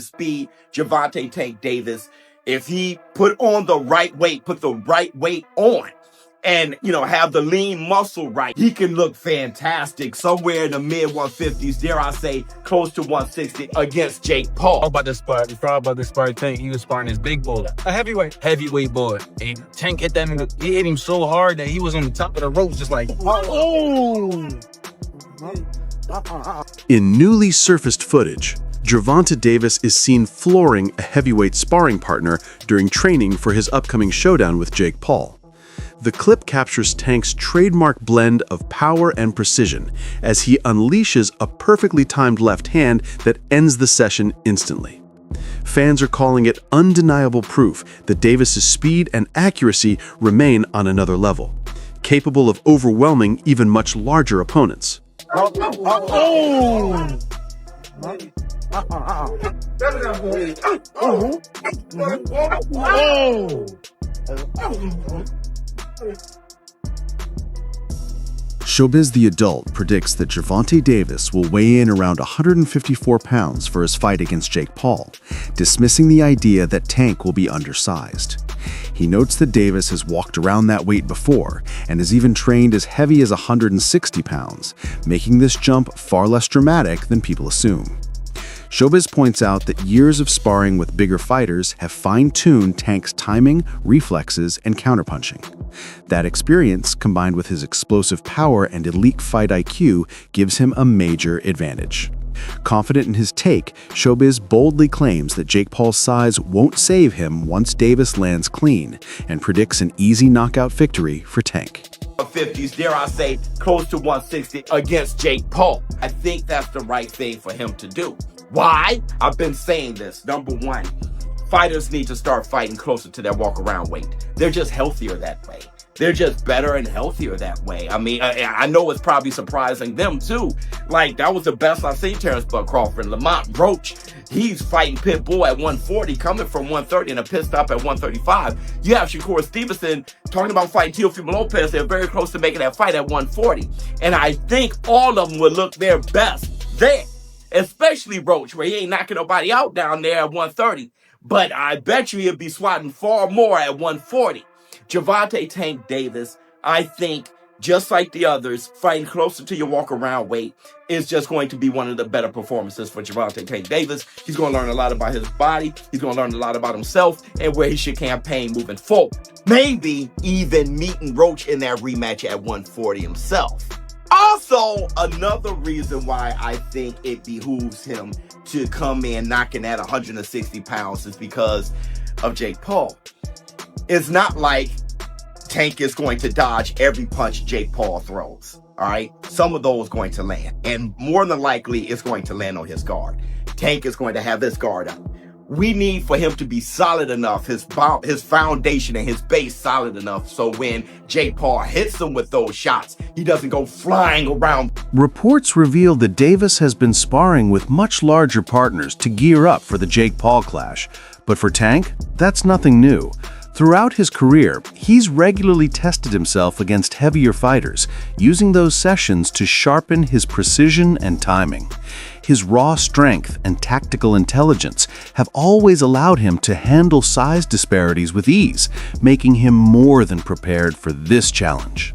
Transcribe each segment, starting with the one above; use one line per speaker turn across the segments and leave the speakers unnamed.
speed, Gervonta Tank Davis, if he put on the right weight, put the right weight on, and, have the lean muscle right, he can look fantastic somewhere in the mid-150s, dare I say, close to 160 against Jake Paul.
About this spar, Tank, he was sparring this big boy, a heavyweight boy. And Tank hit that nigga, he hit him so hard that he was on the top of the ropes just like, oh!
In newly surfaced footage, Gervonta Davis is seen flooring a heavyweight sparring partner during training for his upcoming showdown with Jake Paul. The clip captures Tank's trademark blend of power and precision as he unleashes a perfectly timed left hand that ends the session instantly. Fans are calling it undeniable proof that Davis's speed and accuracy remain on another level, capable of overwhelming even much larger opponents. Showbiz The Adult predicts that Gervonta Davis will weigh in around 154 pounds for his fight against Jake Paul, dismissing the idea that Tank will be undersized. He notes that Davis has walked around that weight before and has even trained as heavy as 160 pounds, making this jump far less dramatic than people assume. Showbiz points out that years of sparring with bigger fighters have fine-tuned Tank's timing, reflexes, and counterpunching. That experience, combined with his explosive power and elite fight IQ, gives him a major advantage. Confident in his take, Showbiz boldly claims that Jake Paul's size won't save him once Davis lands clean, and predicts an easy knockout victory for Tank.
50s, dare I say, close to 160 against Jake Paul. I think that's the right thing for him to do. Why? I've been saying this. Number one, fighters need to start fighting closer to their walk-around weight. They're just healthier that way. They're just better and healthier that way. I mean, I know it's probably surprising them too. Like, that was the best I've seen Terrence Bud Crawford. Lamont Roach, he's fighting Pitbull at 140, coming from 130 and a pit stop at 135. You have Shakur Stevenson talking about fighting Teofimo Lopez. They're very close to making that fight at 140. And I think all of them would look their best there. Especially Roach, where he ain't knocking nobody out down there at 130. But I bet you he'll be swatting far more at 140. Gervonta Tank Davis, I think, just like the others, fighting closer to your walk-around weight is just going to be one of the better performances for Gervonta Tank Davis. He's going to learn a lot about his body. He's going to learn a lot about himself and where he should campaign moving forward. Maybe even meeting Roach in that rematch at 140 himself. Also, another reason why I think it behooves him to come in knocking at 160 pounds is because of Jake Paul. It's not like Tank is going to dodge every punch Jake Paul throws, all right? Some of those going to land, and more than likely it's going to land on his guard. Tank is going to have this guard up. We need for him to be solid enough, his foundation and his base solid enough, so when Jake Paul hits him with those shots, he doesn't go flying around.
Reports reveal that Davis has been sparring with much larger partners to gear up for the Jake Paul clash. But for Tank, that's nothing new. Throughout his career, he's regularly tested himself against heavier fighters, using those sessions to sharpen his precision and timing. His raw strength and tactical intelligence have always allowed him to handle size disparities with ease, making him more than prepared for this challenge.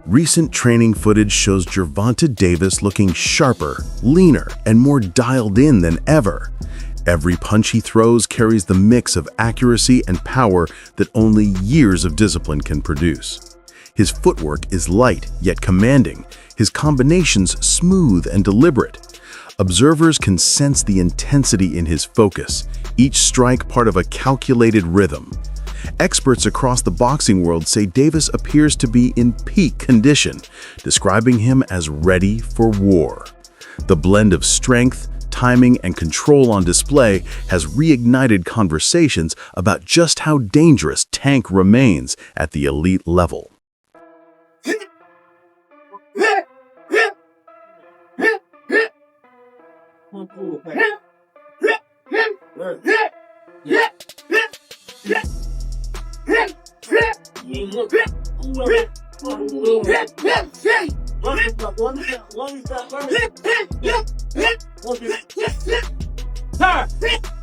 Recent training footage shows Gervonta Davis looking sharper, leaner, and more dialed in than ever. Every punch he throws carries the mix of accuracy and power that only years of discipline can produce. His footwork is light yet commanding, his combinations smooth and deliberate. Observers can sense the intensity in his focus, each strike part of a calculated rhythm. Experts across the boxing world say Davis appears to be in peak condition, describing him as ready for war. The blend of strength, timing, and control on display has reignited conversations about just how dangerous Tank remains at the elite level.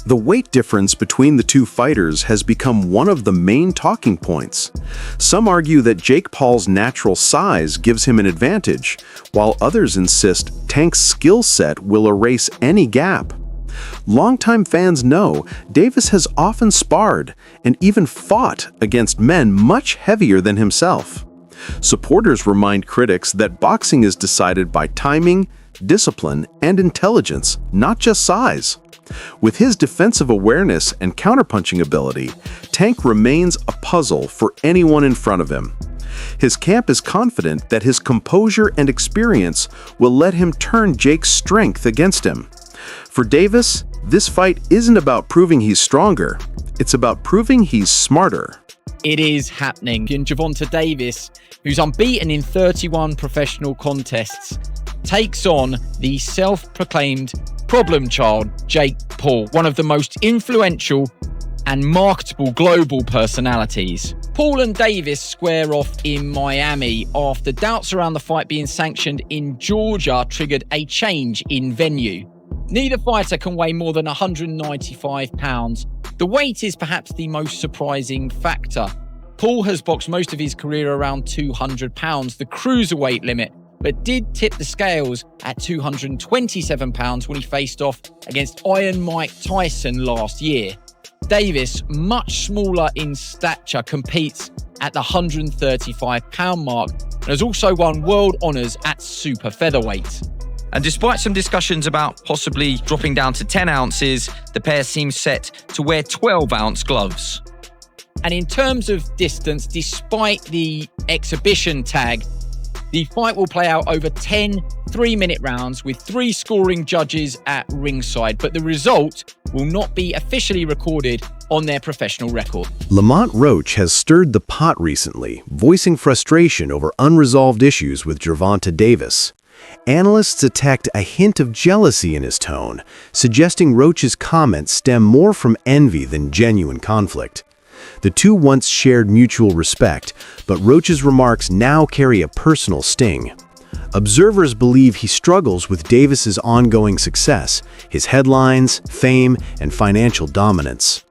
The weight difference between the two fighters has become one of the main talking points. Some argue that Jake Paul's natural size gives him an advantage, while others insist Tank's skill set will erase any gap. Longtime fans know Davis has often sparred and even fought against men much heavier than himself. Supporters remind critics that boxing is decided by timing, discipline, and intelligence, not just size. With his defensive awareness and counterpunching ability, Tank remains a puzzle for anyone in front of him. His camp is confident that his composure and experience will let him turn Jake's strength against him. For Davis, this fight isn't about proving he's stronger, it's about proving he's smarter.
It is happening. And Gervonta Davis, who's unbeaten in 31 professional contests, takes on the self-proclaimed problem child, Jake Paul, one of the most influential and marketable global personalities. Paul and Davis square off in Miami after doubts around the fight being sanctioned in Georgia triggered a change in venue. Neither fighter can weigh more than 195 pounds. The weight is perhaps the most surprising factor. Paul has boxed most of his career around 200 pounds, the cruiserweight limit, but did tip the scales at 227 pounds when he faced off against Iron Mike Tyson last year. Davis, much smaller in stature, competes at the 135 pound mark and has also won world honours at super featherweight. And despite some discussions about possibly dropping down to 10 ounces, the pair seem set to wear 12-ounce gloves. And in terms of distance, despite the exhibition tag, the fight will play out over 10 3-minute rounds with 3 scoring judges at ringside, but the result will not be officially recorded on their professional record.
Lamont Roach has stirred the pot recently, voicing frustration over unresolved issues with Gervonta Davis. Analysts detect a hint of jealousy in his tone, suggesting Roach's comments stem more from envy than genuine conflict. The two once shared mutual respect, but Roach's remarks now carry a personal sting. Observers believe he struggles with Davis's ongoing success, his headlines, fame, and financial dominance.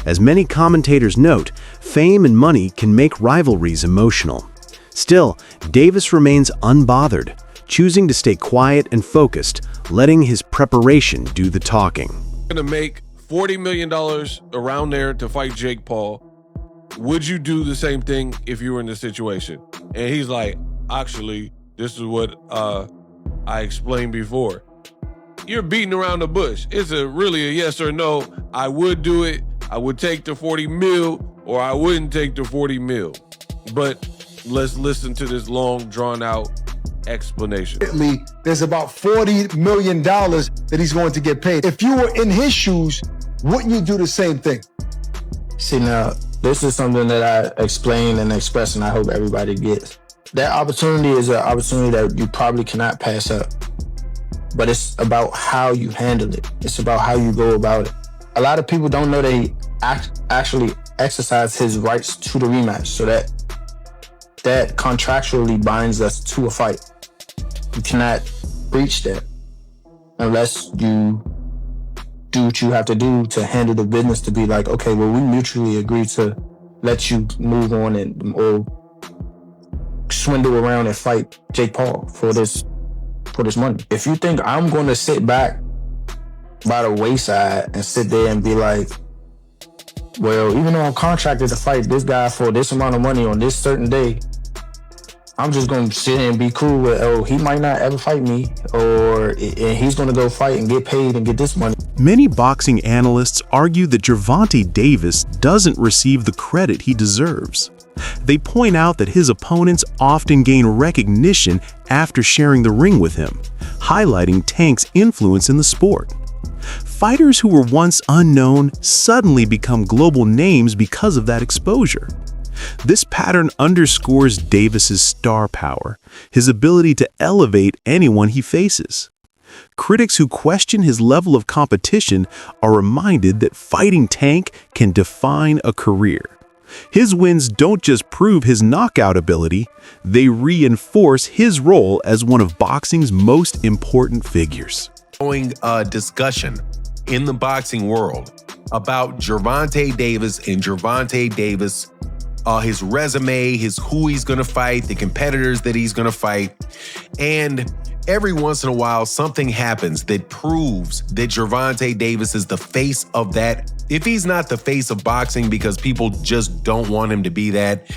As many commentators note, fame and money can make rivalries emotional. Still, Davis remains unbothered, choosing to stay quiet and focused, letting his preparation do the talking.
Going to make $40 million around there to fight Jake Paul. Would you do the same thing if you were in this situation? And he's like, actually, this is what I explained before. You're beating around the bush. It's really a yes or no. I would do it. I would take the 40 mil, or I wouldn't take the 40 mil. But let's listen to this long, drawn out explanation.
There's about $40 million that he's going to get paid. If you were in his shoes, wouldn't you do the same thing?
See, now, this is something that I explain and express, and I hope everybody gets. That opportunity is an opportunity that you probably cannot pass up. But it's about how you handle it. It's about how you go about it. A lot of people don't know that he actually exercised his rights to the rematch, so that contractually binds us to a fight. You cannot breach that unless you do what you have to do to handle the business, to be like, okay, well, we mutually agree to let you move on or swindle around and fight Jake Paul for this money. If you think I'm going to sit back by the wayside and sit there and be like, well, even though I'm contracted to fight this guy for this amount of money on this certain day, I'm just going to sit here and be cool with, oh, he might not ever fight me, and he's going to go fight and get paid and get this money.
Many boxing analysts argue that Gervonta Davis doesn't receive the credit he deserves. They point out that his opponents often gain recognition after sharing the ring with him, highlighting Tank's influence in the sport. Fighters who were once unknown suddenly become global names because of that exposure. This pattern underscores Davis's star power, his ability to elevate anyone he faces. Critics who question his level of competition are reminded that fighting Tank can define a career. His wins don't just prove his knockout ability, they reinforce his role as one of boxing's most important figures.
Discussion in the boxing world about Gervonta Davis and Gervonta Davis, his resume, who he's going to fight, the competitors that he's going to fight. And every once in a while, something happens that proves that Gervonta Davis is the face of that. If he's not the face of boxing because people just don't want him to be that,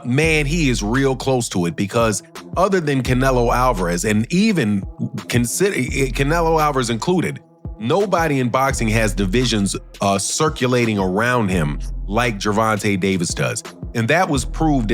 man, he is real close to it, because other than Canelo Alvarez, and even consider Canelo Alvarez included, nobody in boxing has divisions circulating around him like Gervonta Davis does. And that was proved